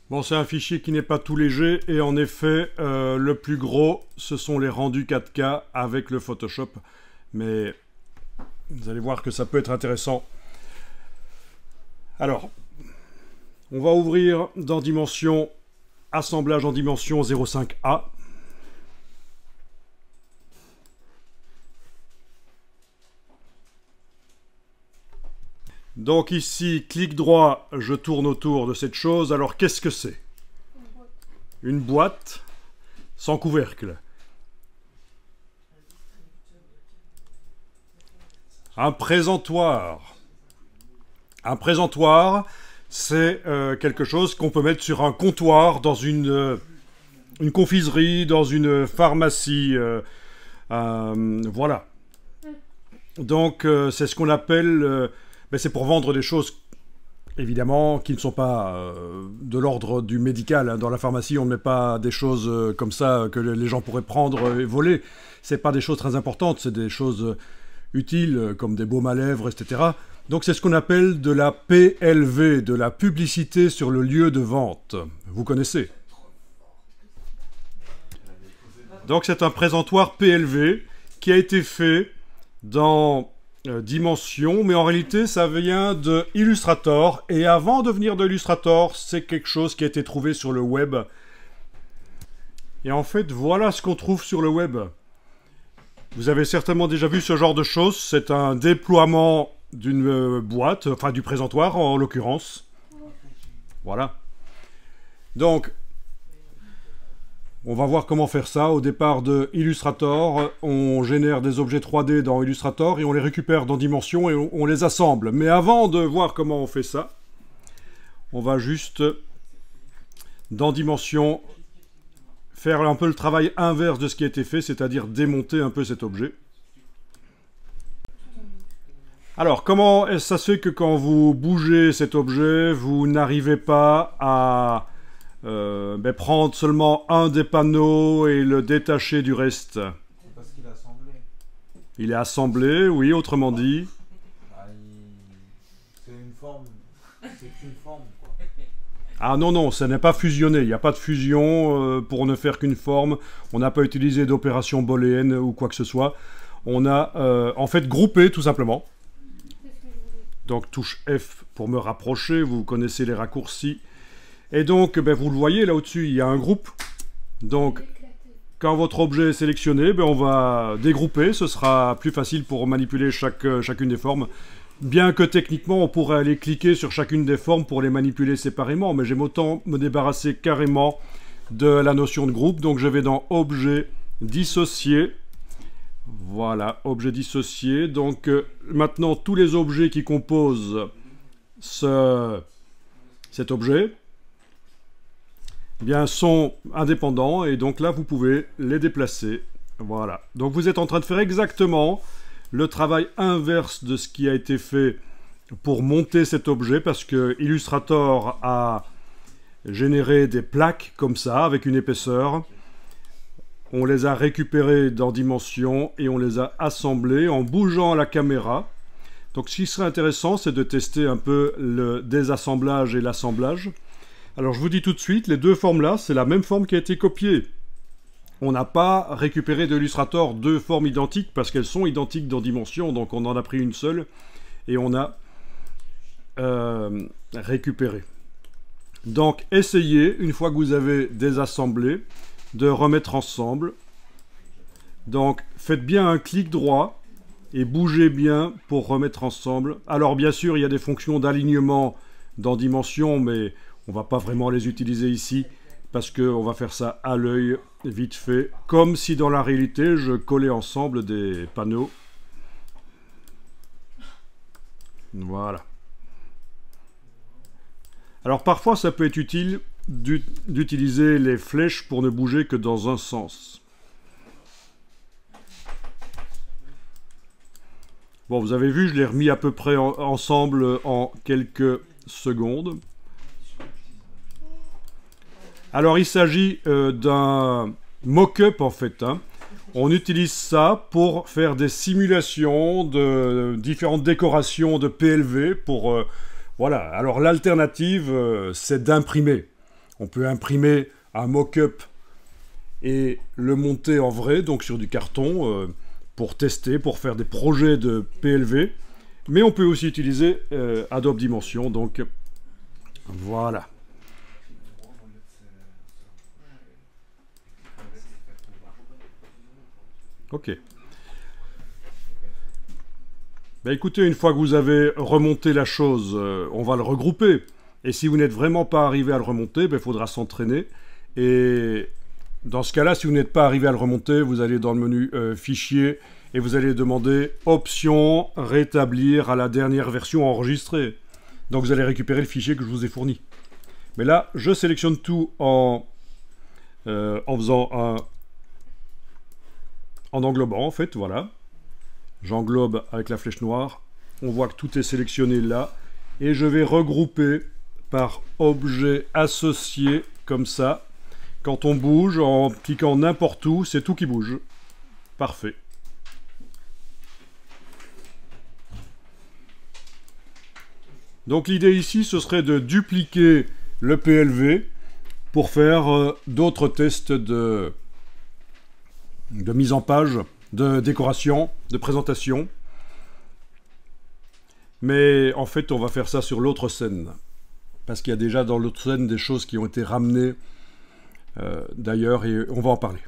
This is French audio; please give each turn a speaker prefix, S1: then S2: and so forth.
S1: Bon, c'est un fichier qui n'est pas tout léger et en effet, le plus gros, ce sont les rendus 4K avec le Photoshop. Mais vous allez voir que ça peut être intéressant. Alors, on va ouvrir dans Dimension, assemblage en dimension 0,5A. Donc ici, clic droit, je tourne autour de cette chose. Alors qu'est-ce que c'est? Une boîte sans couvercle. Un présentoir. Un présentoir, c'est quelque chose qu'on peut mettre sur un comptoir dans une confiserie, dans une pharmacie. Voilà. Donc c'est ce qu'on appelle... mais c'est pour vendre des choses, évidemment, qui ne sont pas de l'ordre du médical. Hein. Dans la pharmacie, on ne met pas des choses comme ça que les gens pourraient prendre et voler. C'est pas des choses très importantes, c'est des choses utiles, comme des baumes à lèvres, etc. Donc c'est ce qu'on appelle de la PLV, de la publicité sur le lieu de vente. Vous connaissez? Donc c'est un présentoir PLV qui a été fait dans... Dimension, mais en réalité ça vient de Illustrator, et avant de venir de Illustrator, c'est quelque chose qui a été trouvé sur le web. Et en fait, voilà ce qu'on trouve sur le web. Vous avez certainement déjà vu ce genre de choses, c'est un déploiement d'une boîte, enfin du présentoir en l'occurrence. Voilà. Donc, on va voir comment faire ça. Au départ de Illustrator, on génère des objets 3D dans Illustrator et on les récupère dans Dimension et on les assemble. Mais avant de voir comment on fait ça, on va juste, dans Dimension, faire un peu le travail inverse de ce qui a été fait, c'est-à-dire démonter un peu cet objet. Alors, comment ça se fait que quand vous bougez cet objet, vous n'arrivez pas à... prendre seulement un des panneaux et le détacher du reste?
S2: C'est parce qu'il est assemblé.
S1: Il est assemblé, oui, autrement dit.
S2: C'est une forme. C'est qu'une forme, quoi.
S1: Ah non, non, ça n'est pas fusionné. Il n'y a pas de fusion pour ne faire qu'une forme. On n'a pas utilisé d'opération booléenne ou quoi que ce soit. On a en fait groupé, tout simplement. Donc touche F pour me rapprocher. Vous connaissez les raccourcis. Et donc, vous le voyez, là au-dessus, il y a un groupe. Donc, quand votre objet est sélectionné, on va dégrouper. Ce sera plus facile pour manipuler chacune des formes. Bien que techniquement, on pourrait aller cliquer sur chacune des formes pour les manipuler séparément. Mais j'aime autant me débarrasser carrément de la notion de groupe. Donc, je vais dans Objet, Dissocier. Voilà, Objet dissocié. Donc, maintenant, tous les objets qui composent cet objet... sont indépendants et donc là vous pouvez les déplacer. Voilà. Donc vous êtes en train de faire exactement le travail inverse de ce qui a été fait pour monter cet objet, parce que Illustrator a généré des plaques comme ça avec une épaisseur. On les a récupérées dans Dimension et on les a assemblées en bougeant la caméra. Donc ce qui serait intéressant, c'est de tester un peu le désassemblage et l'assemblage. Alors je vous dis tout de suite, les deux formes-là, c'est la même forme qui a été copiée. On n'a pas récupéré de Illustrator deux formes identiques, parce qu'elles sont identiques dans Dimension, donc on en a pris une seule, et on a récupéré. Donc essayez, une fois que vous avez désassemblé, de remettre ensemble. Donc faites bien un clic droit, et bougez bien pour remettre ensemble. Alors bien sûr, il y a des fonctions d'alignement dans Dimension, mais... on va pas vraiment les utiliser ici parce qu'on va faire ça à l'œil, vite fait, comme si dans la réalité je collais ensemble des panneaux. Voilà. Alors parfois ça peut être utile d'utiliser les flèches pour ne bouger que dans un sens. Bon, vous avez vu, je l'ai remis à peu près ensemble en quelques secondes. Alors il s'agit d'un mock-up en fait. Hein. On utilise ça pour faire des simulations de différentes décorations de PLV pour... voilà. Alors l'alternative, c'est d'imprimer. On peut imprimer un mock-up et le monter en vrai, donc sur du carton, pour tester, pour faire des projets de PLV. Mais on peut aussi utiliser Adobe Dimension, donc voilà. Ok. Ben écoutez, une fois que vous avez remonté la chose, on va le regrouper. Et si vous n'êtes vraiment pas arrivé à le remonter, il faudra s'entraîner. Et dans ce cas-là, si vous n'êtes pas arrivé à le remonter, vous allez dans le menu Fichier et vous allez demander Option, rétablir à la dernière version enregistrée. Donc vous allez récupérer le fichier que je vous ai fourni. Mais là, je sélectionne tout en faisant en englobant, en fait, voilà. J'englobe avec la flèche noire. On voit que tout est sélectionné là. Et je vais regrouper par objet associé, comme ça. Quand on bouge, en cliquant n'importe où, c'est tout qui bouge. Parfait. Donc l'idée ici, ce serait de dupliquer le PLV pour faire d'autres tests de mise en page, de décoration, de présentation. Mais en fait, on va faire ça sur l'autre scène. Parce qu'il y a déjà dans l'autre scène des choses qui ont été ramenées d'ailleurs et on va en parler.